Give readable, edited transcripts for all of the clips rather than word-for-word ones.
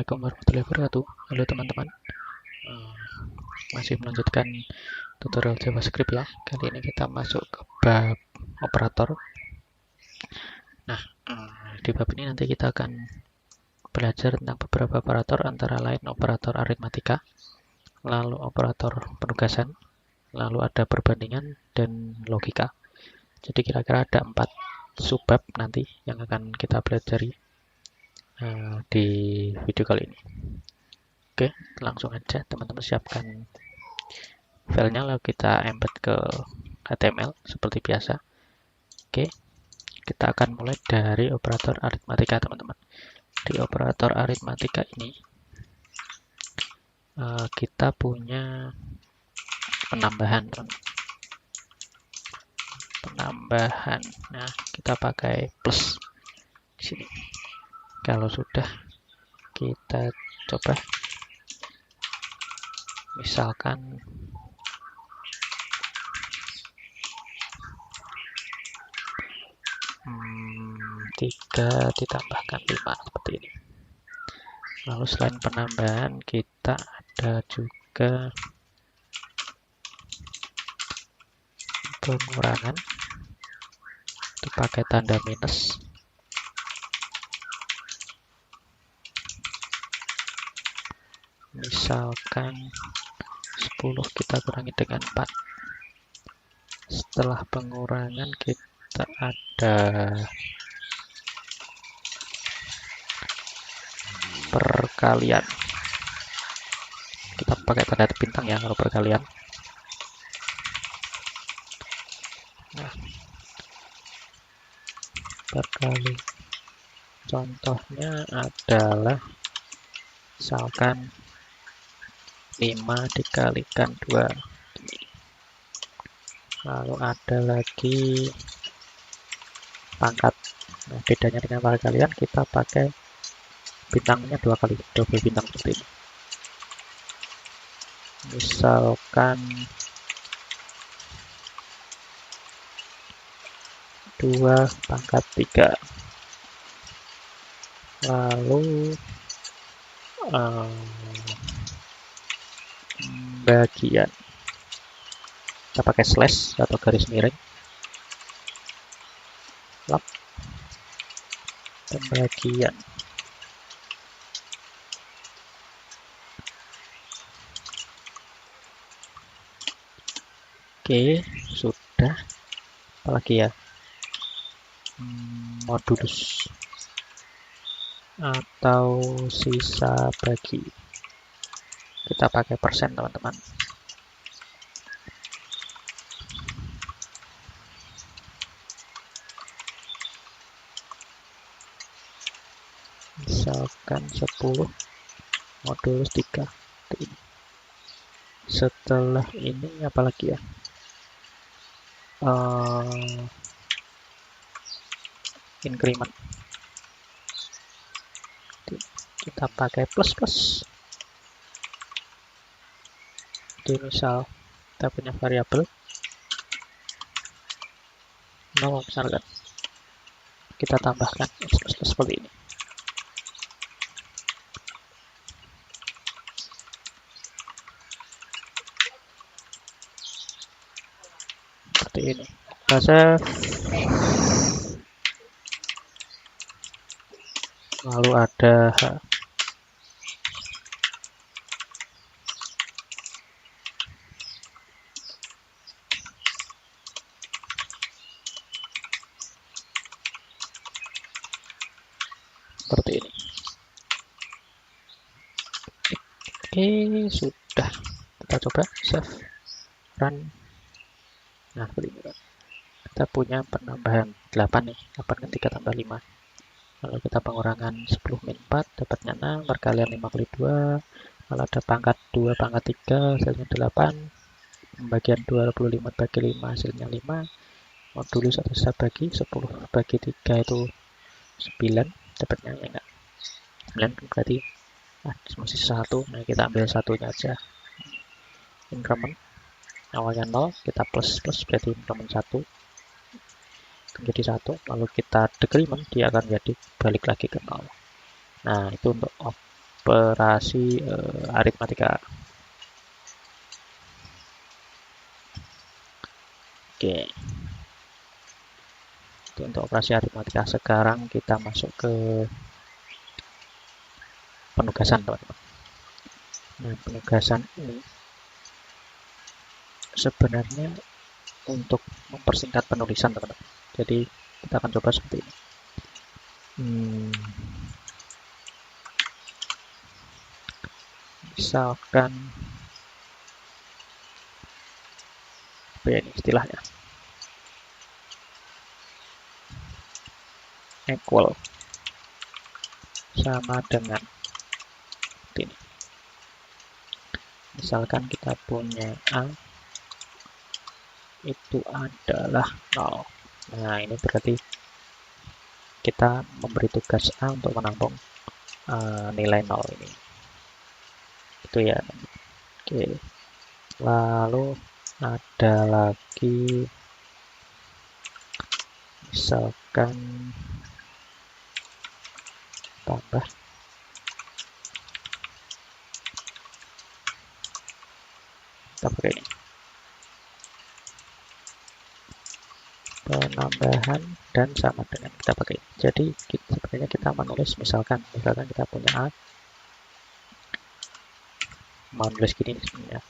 Assalamualaikum warahmatullahi wabarakatuh. Halo teman-teman. Eh, Masih melanjutkan tutorial JavaScript ya. Kali ini kita masuk ke bab operator. Nah, di bab ini nanti kita akan belajar tentang beberapa operator, antara lain operator aritmatika, lalu operator penugasan, lalu ada perbandingan dan logika. Jadi kira-kira ada 4 subbab nanti yang akan kita pelajari di video kali ini. Oke, langsung aja teman-teman siapkan filenya, lalu kita embed ke HTML seperti biasa. Oke, kita akan mulai dari operator aritmatika teman-teman. Di operator aritmatika ini kita punya penambahan teman-teman. Penambahan. Nah, kita pakai plus di sini. Kalau sudah, kita coba misalkan 3 ditambahkan 5 seperti ini. Lalu selain penambahan kita ada juga pengurangan, itu pakai tanda minus. Misalkan 10 kita kurangi dengan 4. Setelah pengurangan kita ada perkalian. Kita pakai tanda bintang ya kalau perkalian. Nah, perkali. Contohnya adalah misalkan 5 dikalikan 2. Lalu ada lagi pangkat. Nah, bedanya dengan perkalian kita pakai bintangnya 2 kali, double bintang seperti ini. Misalkan 2 pangkat 3. Lalu bagian, kita pakai slash atau garis miring. Lap. Pembagian. Oke, sudah. Apalagi ya? Modulus atau sisa bagi. Kita pakai persen teman-teman. Misalkan 10 modulus 3. Setelah ini apalagi ya? Increment. Kita pakai plus. Jadi misal kita punya variabel 0 misalkan, kita tambahkan plus seperti ini. Seperti ini. Bahasa lalu ada seperti ini. Oke, sudah. Kita coba save, run. Nah, seperti ini. Kita punya penambahan 8 nih. 8 kan 3 tambah 5. Lalu kita pengurangan 10 min 4, dapatnya 6, perkalian 5 kali 2. Lalu ada pangkat 2, pangkat 3, hasilnya 8. Pembagian 25 bagi 5, hasilnya 5. Modulus atau sisa bagi, 10 bagi 3 itu 9. Dapatnya ya enggak. 9 berarti masih 1. Nah, kita ambil satunya aja. Increment. Awalnya 0, kita plus berarti increment 1. Menjadi 1, lalu kita decrement, dia akan jadi balik lagi ke 0. Nah, itu untuk operasi aritmatika. Oke, itu untuk operasi aritmatika. Sekarang kita masuk ke penugasan, teman-teman. Nah, penugasan ini sebenarnya untuk mempersingkat penulisan, teman-teman. Jadi kita akan coba seperti ini. Misalkan apa ya ini istilahnya, equal sama dengan ini. Misalkan kita punya A itu adalah 0. Nah, ini berarti kita memberi tugas A untuk menampung nilai 0 ini. Itu ya. Oke. Lalu ada lagi misalkan tambah kita pakai ini. Penambahan dan sama dengan kita pakai. Jadi sebenarnya kita menulis misalkan kita punya A, mau nulis gini sebenarnya,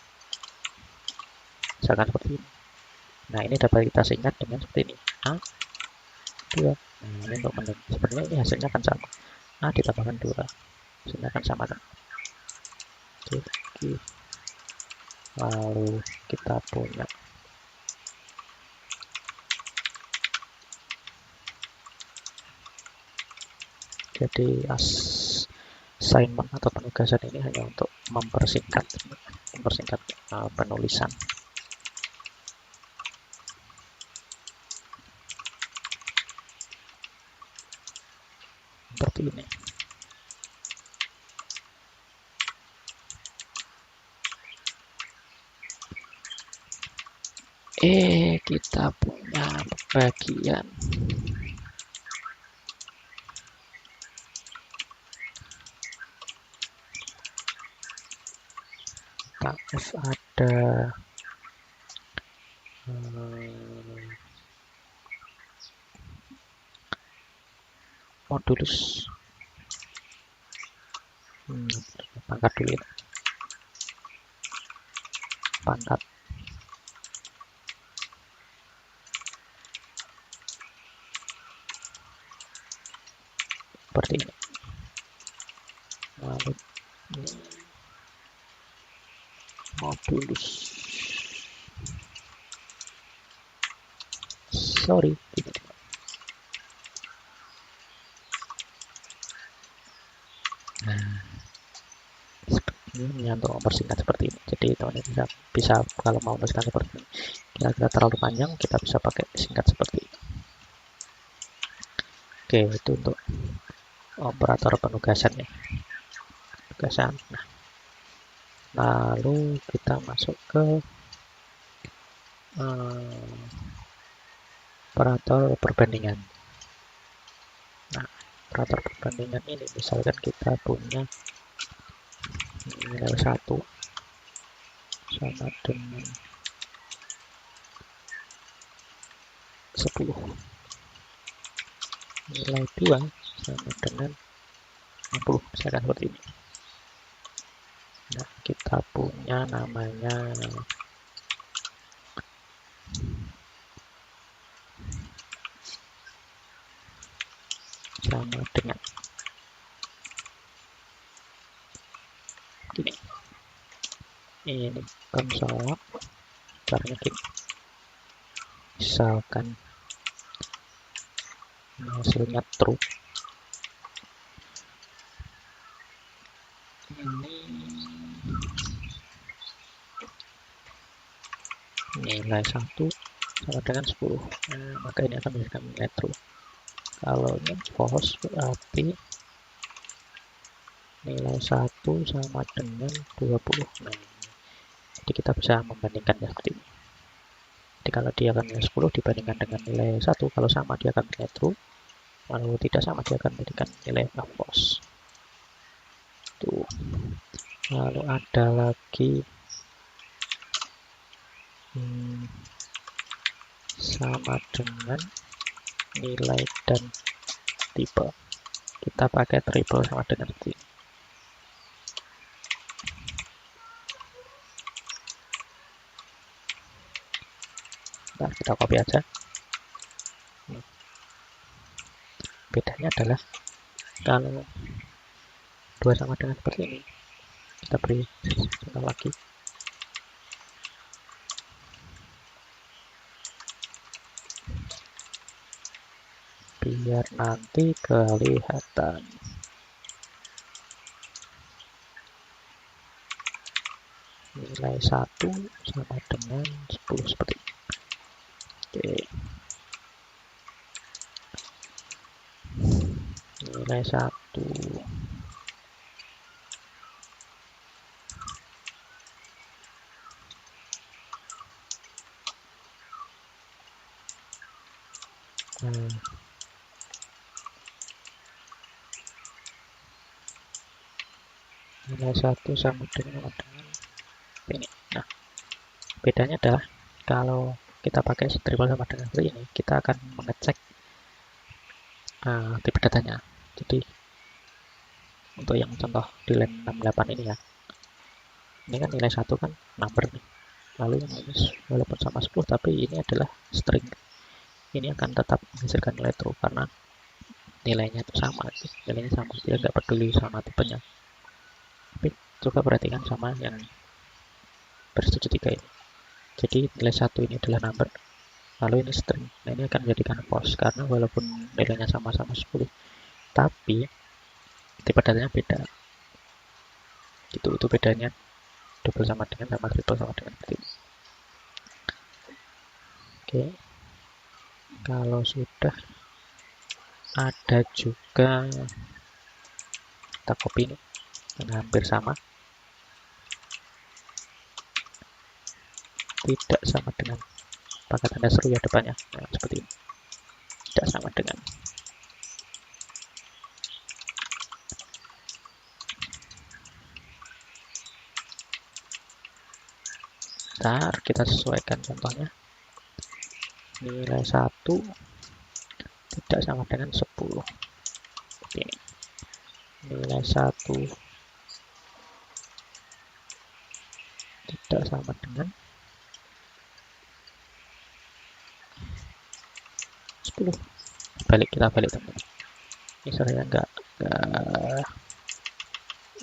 misalkan seperti ini. Nah, ini dapat kita singkat dengan seperti ini, A 2. Nah, ini untuk menulis. Sebenarnya ini hasilnya akan sama, A ditambahkan 2 hasilnya akan sama kan. Oke. Lalu kita punya jadi assignment atau penugasan ini hanya untuk mempersingkat penulisan. Seperti ini. Kita punya bagian F ada modulus pangkat dulu ya. Pangkat seperti ini. Lalu modulus ini untuk mempersingkat seperti ini. Jadi teman-teman bisa kalau mau menuliskan seperti ini, kira-kira terlalu panjang, kita bisa pakai singkat seperti ini. Oke, itu untuk operator penugasan ya. Penugasan. Nah, lalu kita masuk ke operator perbandingan. Nah, operator perbandingan ini misalkan kita punya nilai 1 sama dengan 10, nilai 2 sama dengan 60, misalkan seperti ini. Nah, kita punya namanya sama dengan gini. Ini konsol caranya gini. Misalkan hasilnya true, ini nilai 1 sama dengan 10. Nah, maka ini akan menjadikan nilai true. Kalau ini false berarti nilai 1 sama dengan 20. Nah, jadi kita bisa membandingkan ya seperti ini. Jadi kalau dia akan nilai 10 dibandingkan dengan nilai 1, kalau sama dia akan nilai true, kalau tidak sama dia akan menjadikan nilai false. Tuh. Lalu ada lagi sama dengan nilai dan tipe. Kita pakai triple sama dengan ini. Nah, kita copy aja. Bedanya adalah kalau 2 sama dengan seperti ini, kita beri contoh lagi. Biar nanti kelihatan. Nilai 1 sama dengan 10 seperti ini. Oke. Nilai 1 nilai 1 sama dengan ini. Nah, bedanya adalah kalau kita pakai triple sama dengan seperti ini, kita akan mengecek tipe datanya. Jadi untuk yang contoh di line 68 ini ya, ini kan nilai 1 kan number nih, lalu yang ini walaupun sama 10 tapi ini adalah string, ini akan tetap menghasilkan nilai true karena nilainya itu sama, nilainya sama, dia nggak peduli sama tipenya. Tapi coba perhatikan sama yang bersujud 3 ini, jadi nilai 1 ini adalah number, lalu ini string. Nah, ini akan menjadikan false karena walaupun nilainya sama-sama 10 tapi tipe datanya beda. Itu bedanya double sama dengan sama triple sama dengan seperti ini. Oke, kalau sudah ada juga kita copy ini yang hampir sama, tidak sama dengan, pakai tanda seru ya depannya. Nah, seperti ini, tidak sama dengan. Ntar kita sesuaikan contohnya. Nilai 1 tidak sama dengan 10 seperti ini. Nilai 1 tidak sama dengan 10. Kita balik teman-teman. Ini saya enggak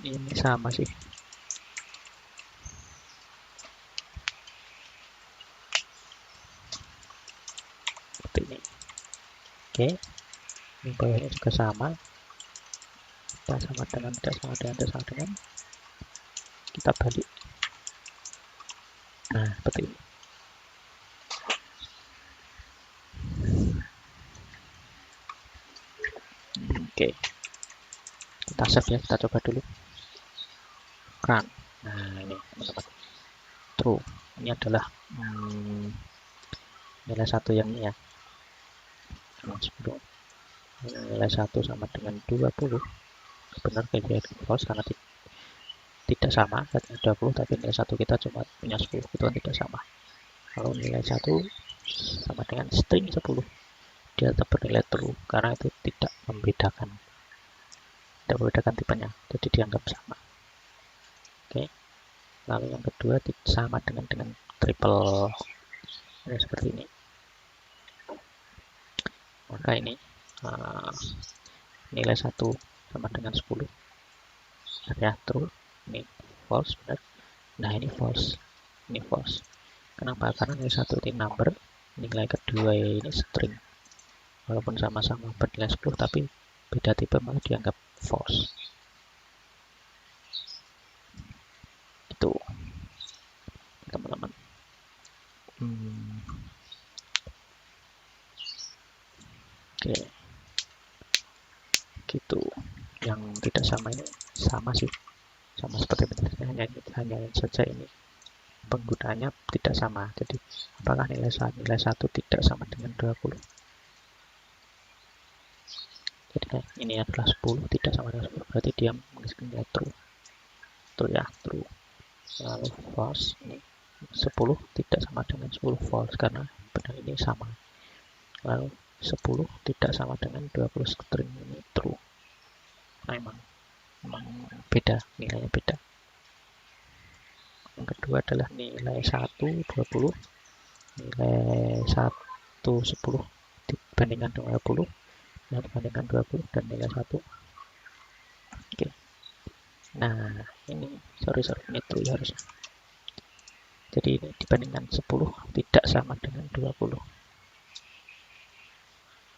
ini sama sih. Seperti ini. Oke. Ini bawahnya juga sama. Tidak sama dengan, tidak sama dengan, tidak sama dengan. Kita balik. Nah, seperti ini. Oke, kita save ya, kita coba dulu. Run. Nah, ini teman-teman, true. Ini adalah nilai 1 yang ini ya, 10. Nilai 1 sama dengan 20. Benar kayak false karena tidak sama, katanya 20 tapi nilai 1 kita cuma punya 10, itu kan tidak sama. Kalau nilai 1 sama dengan string 10, dia tetap bernilai true karena itu tidak membedakan tipenya, jadi dianggap sama. Oke, lalu yang kedua sama dengan triple, ini seperti ini. Maka ini nilai 1 sama dengan 10 ya, true. Ini false, benar. Nah, ini false, ini false. Kenapa? Karena nilai 1 ini number, nilai kedua ini string. Walaupun sama-sama bernilai 10 tapi beda tipe, malah dianggap false. Itu teman-teman. Oke, gitu. Yang tidak sama ini sama sih, sama seperti bentuknya, hanya saja ini penggunaannya tidak sama. Jadi apakah nilai 1 tidak sama dengan 20? Jadi ini adalah 10 tidak sama dengan 10, berarti dia menghasilkan nilai true. true ya, true. Lalu false, ini 10 tidak sama dengan 10, false, karena benar ini sama. Lalu 10 tidak sama dengan 20 string, ini true. Nah, emang beda, nilainya beda. Yang kedua adalah nilai 1, 20, nilai 1, 10 dibandingkan 20, nah dibandingkan 20, dan nilai 1. Oke. Nah, ini sorry ini true ya harusnya. Jadi ini dibandingkan 10 tidak sama dengan 20.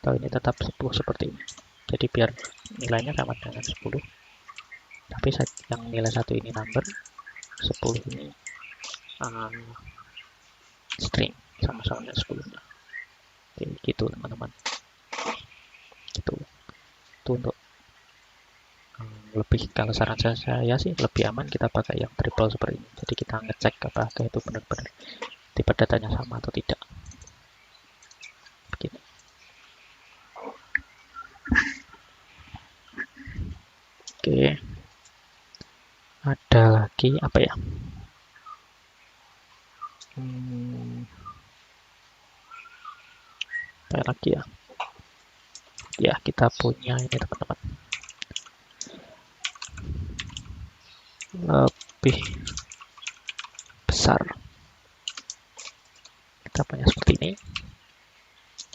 Atau ini tetap 10 seperti ini. Jadi biar nilainya sama dengan 10. Tapi yang nilai 1 ini number, 10 ini string, sama-sama dengan 10. Oke, gitu teman-teman. Gitu. Itu untuk lebih, kalau saran saya sih lebih aman kita pakai yang triple seperti ini. Jadi kita ngecek apakah itu benar-benar tipe datanya sama atau tidak. Begini. Oke. Ada lagi apa ya? Apa lagi ya? Ya, kita punya ini teman-teman. Lebih besar. Kita punya seperti ini.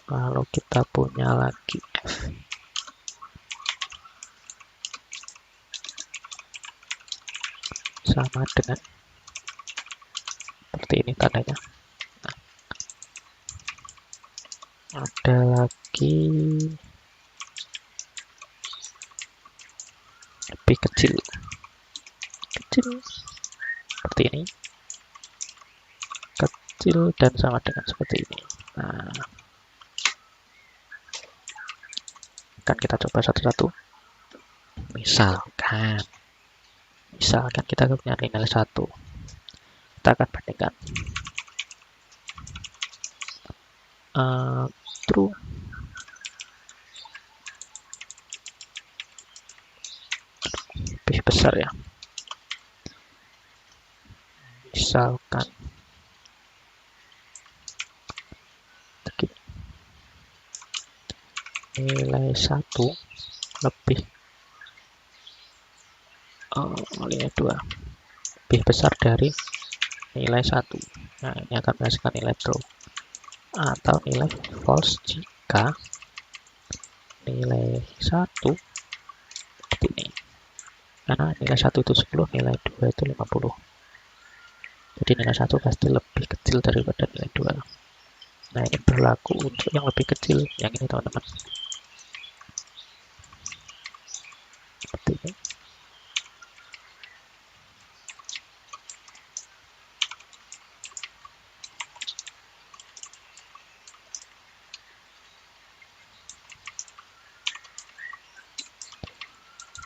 Lalu kita punya lagi F. Sama dengan seperti ini tandanya. Nah, ada lagi lebih kecil seperti ini, kecil dan sama dengan seperti ini. Nah, akan kita coba satu-satu. Misalkan kita punya nilai 1, kita akan bandingkan true, lebih besar ya. Misalkan nilai 1 lebih nilai 2 lebih besar dari nilai 1. Nah, ini akan menghasilkan nilai true. Atau nilai false jika nilai 1 seperti ini. Karena nilai 1 itu 10, nilai 2 itu 50. Jadi nilai 1 pasti lebih kecil daripada nilai 2. Nah, ini berlaku untuk yang lebih kecil, yang ini teman-teman. Seperti ini.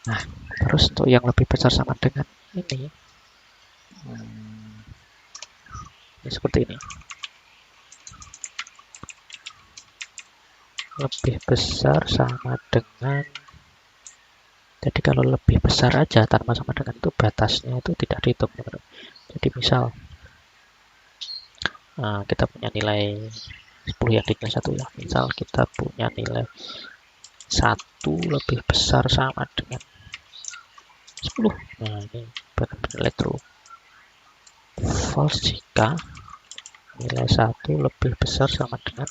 Nah, terus untuk yang lebih besar sama dengan ini, ini seperti ini. Lebih besar sama dengan, jadi kalau lebih besar aja tanpa sama dengan itu batasnya itu tidak dihitung. Jadi misal kita punya nilai 10 yang di nilai 1 ya. Misal kita punya nilai 1 lebih besar sama dengan 10. Nah, ini benar-benar nilai true. False jika nilai 1 lebih besar sama dengan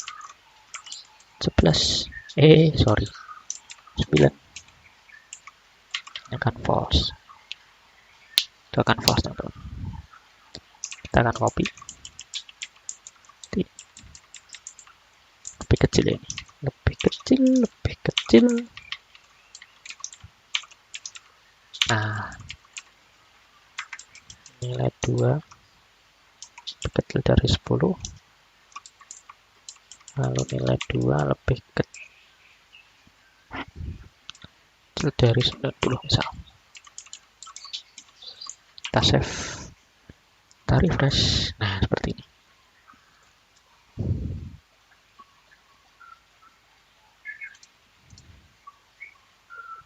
11. 9. Ini akan false. Itu akan false, teman-teman. Kita akan copy. Lebih kecil ini. Lebih kecil. Nah, nilai 2 lebih kecil dari 10. Lalu nilai 2 lebih kecil dari 90 misal. Kita save, kita refresh. Nah, seperti ini.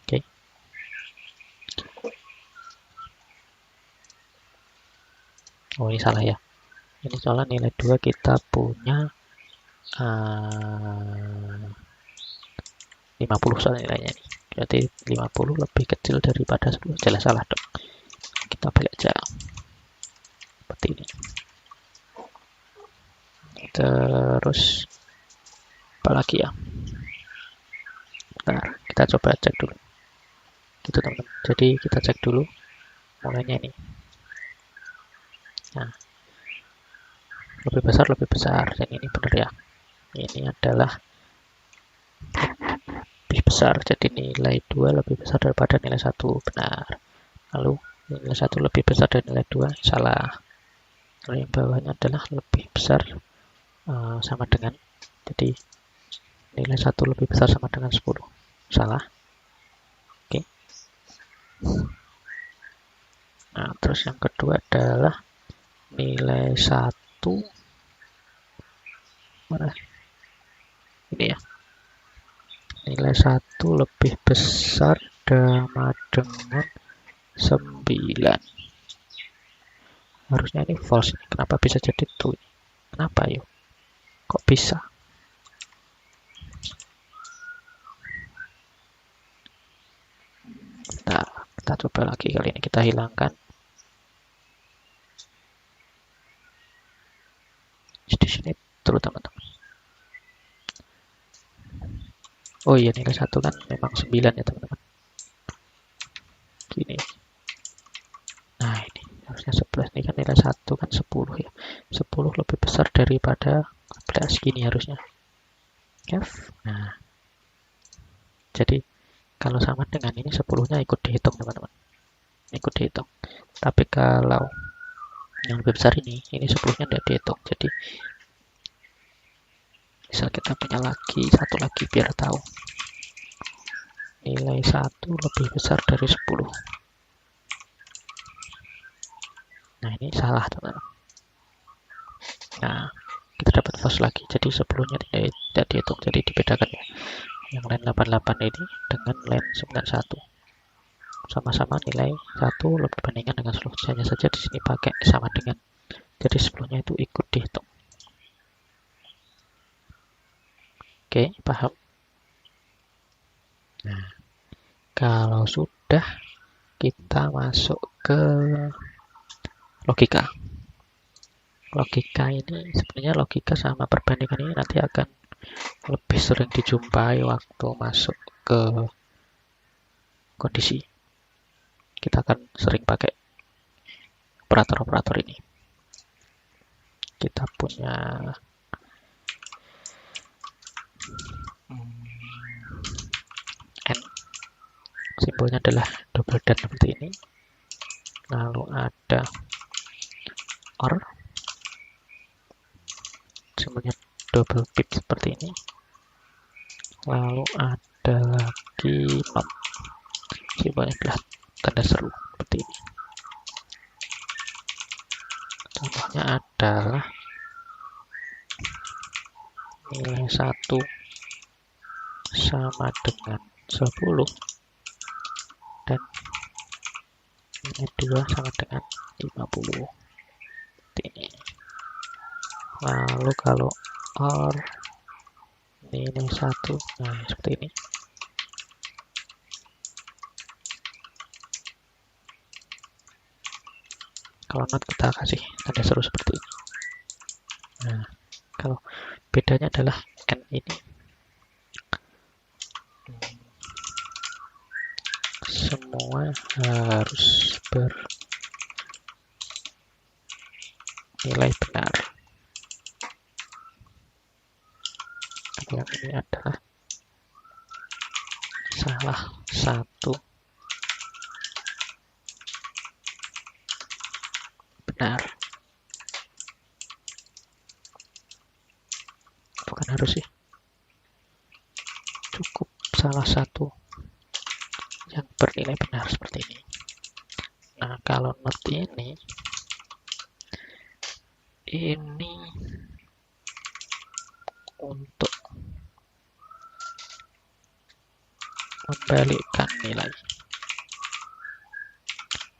Oke. Oh, ini salah ya. Ini soalnya nilai 2 kita punya uh, 50 soal nilainya ini. Berarti 50 lebih kecil daripada 10. Jelas salah dong. Kita balik aja. Seperti ini. Terus apa lagi ya? Bentar, kita coba cek dulu. Gitu teman-teman. Jadi kita cek dulu mulainya ini. Nah, lebih besar. Dan ini benar ya. Ini adalah lebih besar. Jadi nilai 2 lebih besar daripada nilai 1. Benar. Lalu nilai 1 lebih besar dari nilai 2. Salah. Lalu yang bawahnya adalah lebih besar sama dengan. Jadi nilai 1 lebih besar sama dengan 10. Salah. Oke. Nah, terus yang kedua adalah nilai 1. Mana? Ini ya. Nilai 1 lebih besar sama dengan 9. Harusnya ini false. Kenapa bisa jadi true? Kenapa yuk? Kok bisa? Nah, kita coba lagi. Kali ini kita hilangkan. Di sini true teman-teman. Oh iya, nilai 1 kan memang 9 ya teman-teman. Gini. Nah, ini harusnya 11. Ini kan nilai 1 kan 10 ya. 10 lebih besar daripada 11. Gini harusnya. F. Nah, jadi kalau sama dengan ini 10-nya ikut dihitung teman-teman. Ikut dihitung. Tapi kalau yang lebih besar ini 10-nya tidak dihitung. Jadi misal kita punya lagi satu lagi biar tahu. Nilai 1 lebih besar dari 10. Nah, ini salah teman-teman. Nah, kita dapat false lagi. Jadi 10-nya tidak dihitung. Jadi dibedakan ya. Yang line 88 ini dengan line 91. Sama-sama nilai 1 lebih bandingkan dengan 10. Hanya saja di sini pakai sama dengan. Jadi 10-nya itu ikut dihitung. Oke, paham? Nah, kalau sudah, kita masuk ke logika. Logika ini sebenarnya logika sama perbandingan ini nanti akan lebih sering dijumpai waktu masuk ke kondisi. Kita akan sering pakai operator-operator ini. Kita punya N. Simbolnya adalah double dan seperti ini. Lalu ada OR. Simbolnya double pip seperti ini. Lalu ada lagi not. Simbolnya adalah tanda seru seperti ini. Contohnya adalah nilai 1 sama dengan 10 dan nilai 2 sama dengan 50. Seperti ini. Lalu kalau OR nilai 1, nah seperti ini. Kalau not kita kasih tanda seru seperti ini. Nah, kalau bedanya adalah N ini semua harus bernilai benar. Yang ini adalah salah satu benar. Bukan harus sih. Cukup salah satu yang bernilai benar seperti ini. Nah, kalau not ini untuk membalikkan nilai.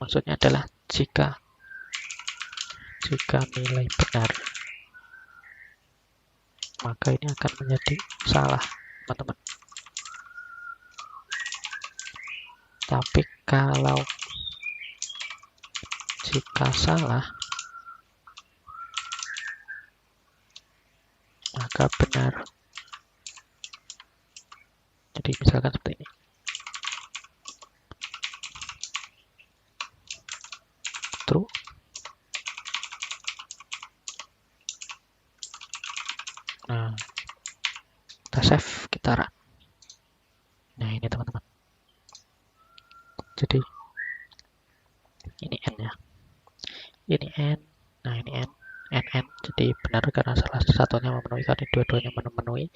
Maksudnya adalah jika Jika nilai benar, maka ini akan menjadi salah, teman-teman. Tapi kalau jika salah, maka benar. Jadi misalkan seperti ini. True. Nah, kita save, kita run. Nah, ini teman-teman. Jadi, ini N ya. Ini N. Nah, ini N. NN. Jadi, benar karena salah satunya memenuhi. Karena dua-duanya memenuhi.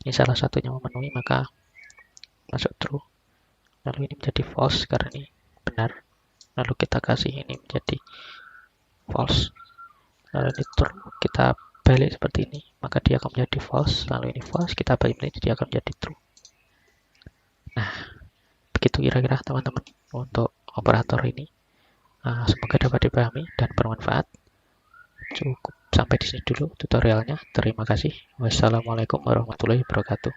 Ini salah satunya memenuhi, maka masuk true. Lalu ini menjadi false karena ini benar. Lalu kita kasih ini menjadi false. Lalu ini true. Kita balik seperti ini, maka dia akan menjadi false. Lalu ini false, kita balik ini, dia akan menjadi true. Nah, begitu kira-kira teman-teman untuk operator ini. Semoga dapat dipahami dan bermanfaat. Cukup sampai di sini dulu tutorialnya. Terima kasih. Wassalamualaikum warahmatullahi wabarakatuh.